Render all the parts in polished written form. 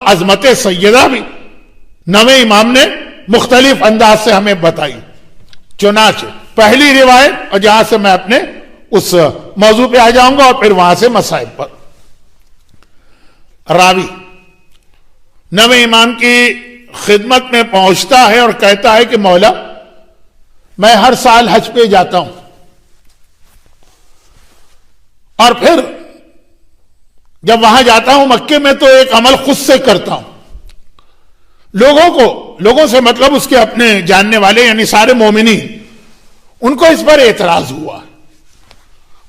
عظمت سیدہ بھی نویں امام نے مختلف انداز سے ہمیں بتائی. چنانچہ پہلی روایت، اور جہاں سے میں اپنے اس موضوع پہ آ جاؤں گا اور پھر وہاں سے مسائل پر. راوی نویں امام کی خدمت میں پہنچتا ہے اور کہتا ہے کہ مولا میں ہر سال حج پہ جاتا ہوں اور پھر جب وہاں جاتا ہوں مکے میں تو ایک عمل خود سے کرتا ہوں. لوگوں سے مطلب اس کے اپنے جاننے والے یعنی سارے مومنین، ان کو اس پر اعتراض ہوا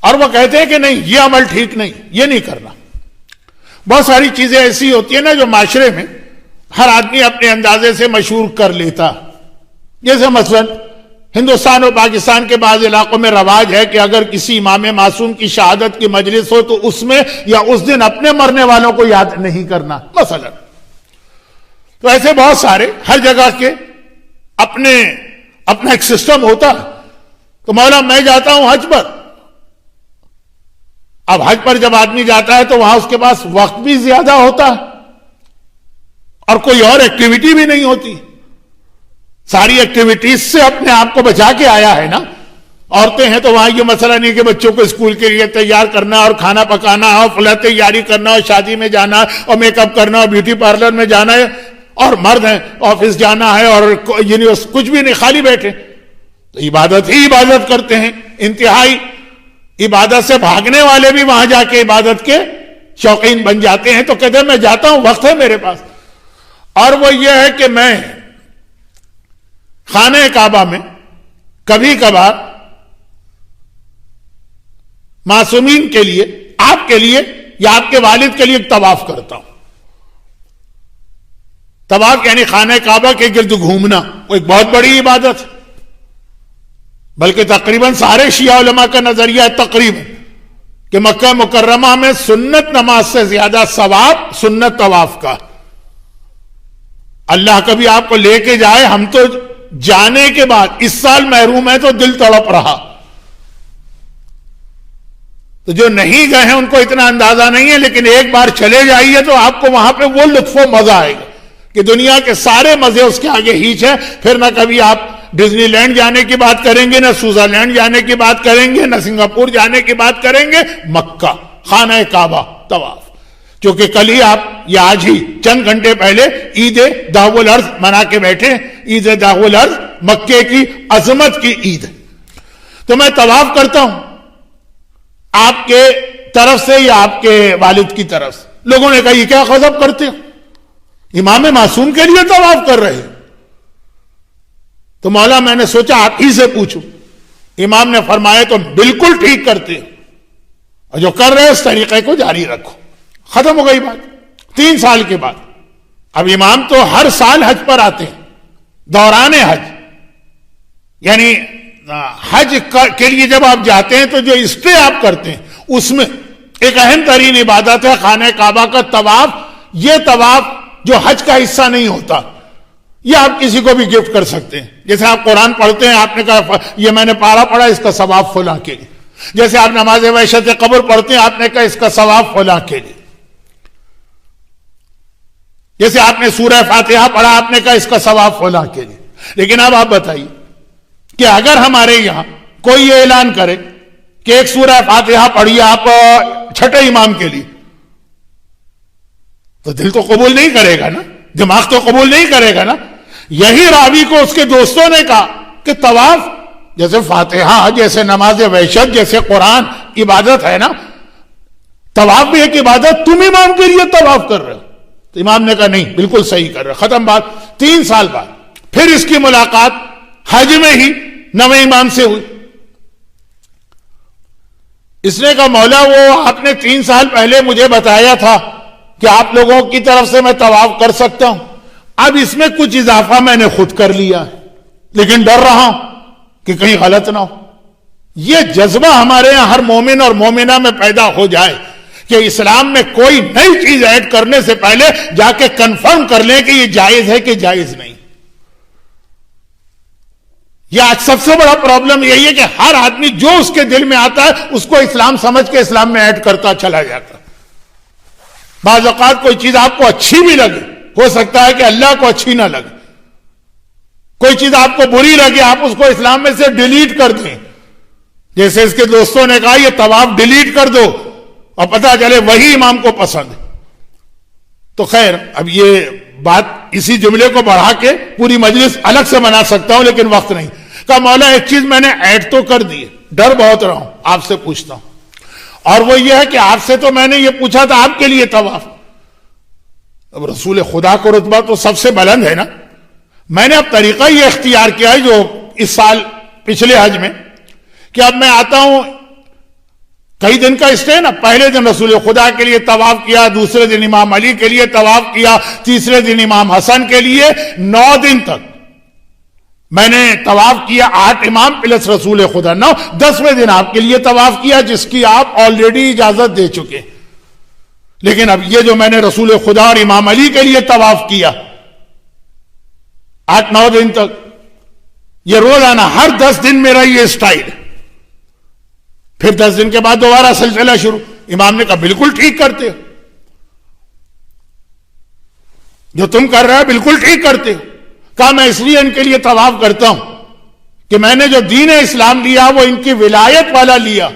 اور وہ کہتے ہیں کہ نہیں یہ عمل ٹھیک نہیں، یہ نہیں کرنا. بہت ساری چیزیں ایسی ہوتی ہیں نا جو معاشرے میں ہر آدمی اپنے اندازے سے مشہور کر لیتا. جیسے مثلا ہندوستان اور پاکستان کے بعض علاقوں میں رواج ہے کہ اگر کسی امام معصوم کی شہادت کی مجلس ہو تو اس میں یا اس دن اپنے مرنے والوں کو یاد نہیں کرنا مثلا. تو ایسے بہت سارے ہر جگہ کے اپنا ایک سسٹم ہوتا ہے. تو مولا میں جاتا ہوں حج پر. اب حج پر جب آدمی جاتا ہے تو وہاں اس کے پاس وقت بھی زیادہ ہوتا ہے اور کوئی اور ایکٹیویٹی بھی نہیں ہوتی. ساری ایکٹیویٹیز سے اپنے آپ کو بچا کے آیا ہے نا. عورتیں ہیں تو وہاں یہ مسئلہ نہیں کہ بچوں کو اسکول کے لیے تیار کرنا اور کھانا پکانا اور فلاں تیاری کرنا اور شادی میں جانا اور میک اپ کرنا اور بیوٹی پارلر میں جانا ہے. اور مرد ہیں آفس جانا ہے اور کچھ بھی نہیں، خالی بیٹھے. تو عبادت ہی عبادت کرتے ہیں. انتہائی عبادت سے بھاگنے والے بھی وہاں جا کے عبادت کے شوقین بن جاتے ہیں. تو کہتے ہیں میں جاتا ہوں، وقت ہے میرے پاس. اور وہ یہ ہے کہ میں خانہ کعبہ میں کبھی کبھار معصومین کے لیے، آپ کے لیے یا آپ کے والد کے لیے طواف کرتا ہوں. طواف یعنی خانہ کعبہ کے گرد گھومنا، وہ ایک بہت بڑی عبادت ہے. بلکہ تقریباً سارے شیعہ علماء کا نظریہ ہے تقریباً کہ مکہ مکرمہ میں سنت نماز سے زیادہ ثواب سنت طواف کا. اللہ کبھی آپ کو لے کے جائے. ہم تو جانے کے بعد اس سال محروم ہے تو دل تڑپ رہا. تو جو نہیں گئے ہیں ان کو اتنا اندازہ نہیں ہے، لیکن ایک بار چلے جائیے تو آپ کو وہاں پہ وہ لطف و مزہ آئے گا کہ دنیا کے سارے مزے اس کے آگے ہیچ ہے. پھر نہ کبھی آپ ڈزنی لینڈ جانے کی بات کریں گے، نہ سوئٹزرلینڈ جانے کی بات کریں گے، نہ سنگاپور جانے کی بات کریں گے. مکہ خانہ کعبہ طواف، کیونکہ کل ہی آپ یا آج ہی چند گھنٹے پہلے عید دعو الارض منا کے بیٹھے. عید دعو الارض مکے کی عظمت کی عید. تو میں طواف کرتا ہوں آپ کے طرف سے یا آپ کے والد کی طرف سے. لوگوں نے کہا یہ کیا غضب کرتے ہو، امام معصوم کے لیے طواف کر رہے. تو مولا میں نے سوچا آپ ہی سے پوچھوں. امام نے فرمایا تو بالکل ٹھیک کرتے ہو، اور جو کر رہے اس طریقے کو جاری رکھو. ختم ہو گئی بات. 3 سال کے بعد اب امام تو ہر سال حج پر آتے ہیں. دوران حج یعنی حج کے لیے جب آپ جاتے ہیں تو جو اسٹے آپ کرتے ہیں اس میں ایک اہم ترین عبادت ہے خانہ کعبہ کا طواف. یہ طواف جو حج کا حصہ نہیں ہوتا یہ آپ کسی کو بھی گفٹ کر سکتے ہیں. جیسے آپ قرآن پڑھتے ہیں، آپ نے کہا یہ میں نے پارا پڑھا اس کا ثواب فلاں کے لیے. جیسے آپ نماز وحشت قبر پڑھتے ہیں، آپ نے کہا اس کا ثواب فلاں کے لیے. جیسے آپ نے سورہ فاتحہ پڑھا، آپ نے کہا اس کا ثواب فلاں کے لیے. لیکن اب آپ بتائیے کہ اگر ہمارے یہاں کوئی یہ اعلان کرے کہ ایک سورہ فاتحہ پڑھیے آپ چھٹے امام کے لیے، تو دل تو قبول نہیں کرے گا نا، دماغ تو قبول نہیں کرے گا نا. یہی راوی کو اس کے دوستوں نے کہا کہ طواف جیسے فاتحہ، جیسے نماز وحشت، جیسے قرآن عبادت ہے نا، طواف بھی ایک عبادت، تم امام کے لیے طواف کر رہے ہو. تو امام نے کہا نہیں بالکل صحیح کر رہے. ختم بات. 3 سال بعد پھر اس کی ملاقات حج میں ہی نویں امام سے ہوئی. اس نے کہا مولا وہ آپ نے 3 سال پہلے مجھے بتایا تھا کہ آپ لوگوں کی طرف سے میں طواف کر سکتا ہوں. اب اس میں کچھ اضافہ میں نے خود کر لیا ہے، لیکن ڈر رہا ہوں کہ کہیں غلط نہ ہو. یہ جذبہ ہمارے یہاں ہر مومن اور مومنہ میں پیدا ہو جائے کہ اسلام میں کوئی نئی چیز ایڈ کرنے سے پہلے جا کے کنفرم کر لیں کہ یہ جائز ہے کہ جائز نہیں. یہ آج سب سے بڑا پرابلم یہی ہے کہ ہر آدمی جو اس کے دل میں آتا ہے اس کو اسلام سمجھ کے اسلام میں ایڈ کرتا چلا جاتا. بعض اوقات کوئی چیز آپ کو اچھی بھی لگے، ہو سکتا ہے کہ اللہ کو اچھی نہ لگے، کوئی چیز آپ کو بری لگے، آپ اس کو اسلام میں سے ڈیلیٹ کر دیں، جیسے اس کے دوستوں نے کہا یہ طواف ڈیلیٹ کر دو، اور پتہ چلے وہی امام کو پسند ہے۔ تو خیر، اب یہ بات اسی جملے کو بڑھا کے پوری مجلس الگ سے بنا سکتا ہوں، لیکن وقت نہیں۔ کہا مولا ایک چیز میں نے ایڈ تو کر دی ہے، ڈر بہت رہا ہوں، آپ سے پوچھتا ہوں، اور وہ یہ ہے کہ آپ سے تو میں نے یہ پوچھا تھا آپ کے لیے طواف، اب رسول خدا کو رتبہ تو سب سے بلند ہے نا، میں نے اب طریقہ یہ اختیار کیا ہے جو اس سال پچھلے حج میں، کہ اب میں آتا ہوں، کئی دن کا اسٹے نا، پہلے دن رسول خدا کے لیے طواف کیا، دوسرے دن امام علی کے لیے طواف کیا، تیسرے دن امام حسن کے لیے، 9 دن تک میں نے طواف کیا، 8 امام پلس رسول خدا، 9، 10ویں دن آپ کے لیے طواف کیا جس کی آپ آلریڈی اجازت دے چکے۔ لیکن اب یہ جو میں نے رسول خدا اور امام علی کے لیے طواف کیا 8-9 دن تک، یہ روزانہ ہر 10 دن میرا یہ سٹائل، پھر 10 دن کے بعد دوبارہ سلسلہ شروع۔ امام نے کہا بالکل ٹھیک کرتے ہو، جو تم کر رہے ہو بالکل ٹھیک کرتے ہو۔ کہا میں اس لیے ان کے لیے طواف کرتا ہوں کہ میں نے جو دین اسلام لیا وہ ان کی ولایت والا لیا۔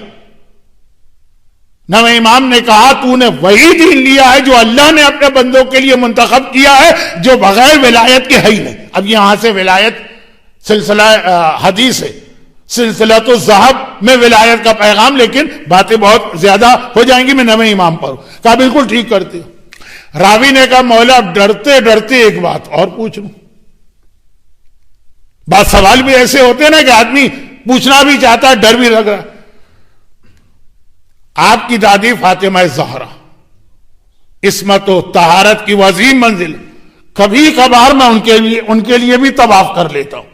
نویں امام نے کہا تو نے وہی دین لیا ہے جو اللہ نے اپنے بندوں کے لیے منتخب کیا ہے، جو بغیر ولایت کے ہے ہی نہیں۔ اب یہاں سے ولایت سلسلہ حدیث ہے، سلسلہ تو ذہب میں ولایت کا پیغام، لیکن باتیں بہت زیادہ ہو جائیں گی، میں نویں امام پر ہوں۔ کہا بالکل ٹھیک کرتے ہو۔ راوی نے کہا مولا ڈرتے ڈرتے ایک بات اور پوچھ لوں، بات سوال بھی ایسے ہوتے ہیں نا کہ آدمی پوچھنا بھی چاہتا ہے، ڈر بھی لگ رہا ہے۔ آپ کی دادی فاطمہ زہرا عصمت و طہارت کی عظیم منزل، کبھی کبھار میں ان کے لیے بھی طواف کر لیتا ہوں،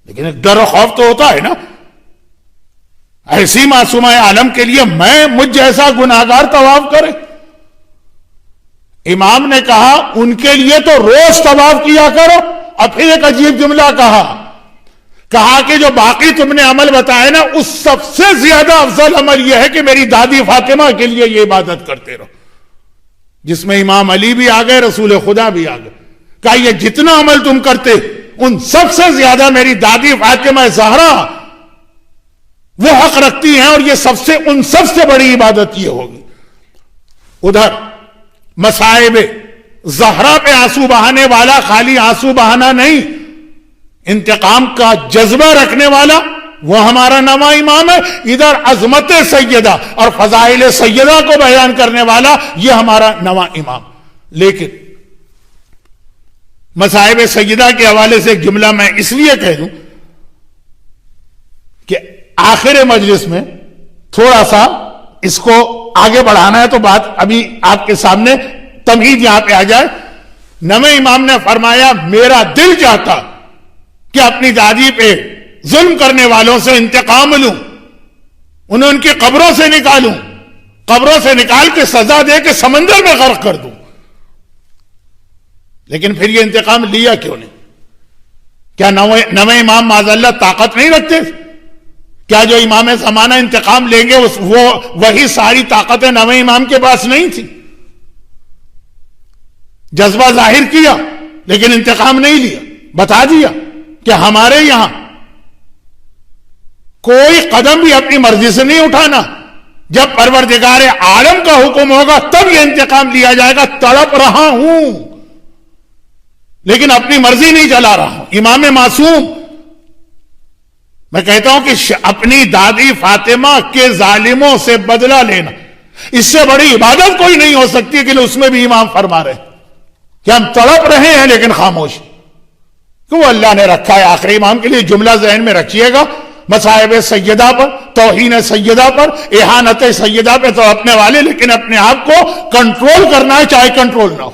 لیکن ایک ڈر و خوف تو ہوتا ہے نا۔ ایسی معصومہ عالم کے لیے مجھ جیسا گناہگار طواف کرے؟ امام نے کہا ان کے لیے تو روز طواف کیا کرو، اور پھر ایک عجیب جملہ کہا کہ جو باقی تم نے عمل بتائے نا، اس سب سے زیادہ افضل عمل یہ ہے کہ میری دادی فاطمہ کے لیے یہ عبادت کرتے رہو، جس میں امام علی بھی آ گئے، رسول خدا بھی آ گئے۔ کہا یہ جتنا عمل تم کرتے ان سب سے زیادہ میری دادی فاطمہ زہرا وہ حق رکھتی ہیں، اور یہ ان سب سے بڑی عبادت یہ ہوگی۔ ادھر مصائب زہرا پہ آنسو بہانے والا خالی آنسو بہانا نہیں، انتقام کا جذبہ رکھنے والا وہ ہمارا نواں امام ہے۔ ادھر عظمت سیدہ اور فضائل سیدہ کو بیان کرنے والا یہ ہمارا نواں امام۔ لیکن مصائب سیدہ کے حوالے سے ایک جملہ میں اس لیے کہہ دوں کہ آخر مجلس میں تھوڑا سا اس کو آگے بڑھانا ہے، تو بات ابھی آپ کے سامنے تمہید یہاں پہ آ جائے۔ نویں امام نے فرمایا میرا دل چاہتا کہ اپنی دادی پہ ظلم کرنے والوں سے انتقام لوں، انہیں ان کی قبروں سے نکالوں، قبروں سے نکال کے سزا دے کے سمندر میں غرق کر دوں، لیکن پھر یہ انتقام لیا کیوں نہیں؟ کیا نویں امام معاذ اللہ طاقت نہیں رکھتے؟ کیا جو امام زمانہ انتقام لیں گے وہی ساری طاقتیں نویں امام کے پاس نہیں تھی؟ جذبہ ظاہر کیا لیکن انتقام نہیں لیا، بتا دیا کہ ہمارے یہاں کوئی قدم بھی اپنی مرضی سے نہیں اٹھانا، جب پروردگار عالم کا حکم ہوگا تب یہ انتقام لیا جائے گا۔ تڑپ رہا ہوں لیکن اپنی مرضی نہیں چلا رہا ہوں۔ امام معصوم، میں کہتا ہوں کہ اپنی دادی فاطمہ کے ظالموں سے بدلہ لینا، اس سے بڑی عبادت کوئی نہیں ہو سکتی، کہ اس میں بھی امام فرما رہے کہ ہم تڑپ رہے ہیں لیکن خاموش، کہ وہ اللہ نے رکھا ہے آخری امام کے لیے۔ جملہ ذہن میں رکھیے گا، مصائب سیدہ پر، توہین سیدہ پر، اہانت سیدہ پہ تو اپنے والے، لیکن اپنے آپ کو کنٹرول کرنا ہے چاہے کنٹرول نہ ہو۔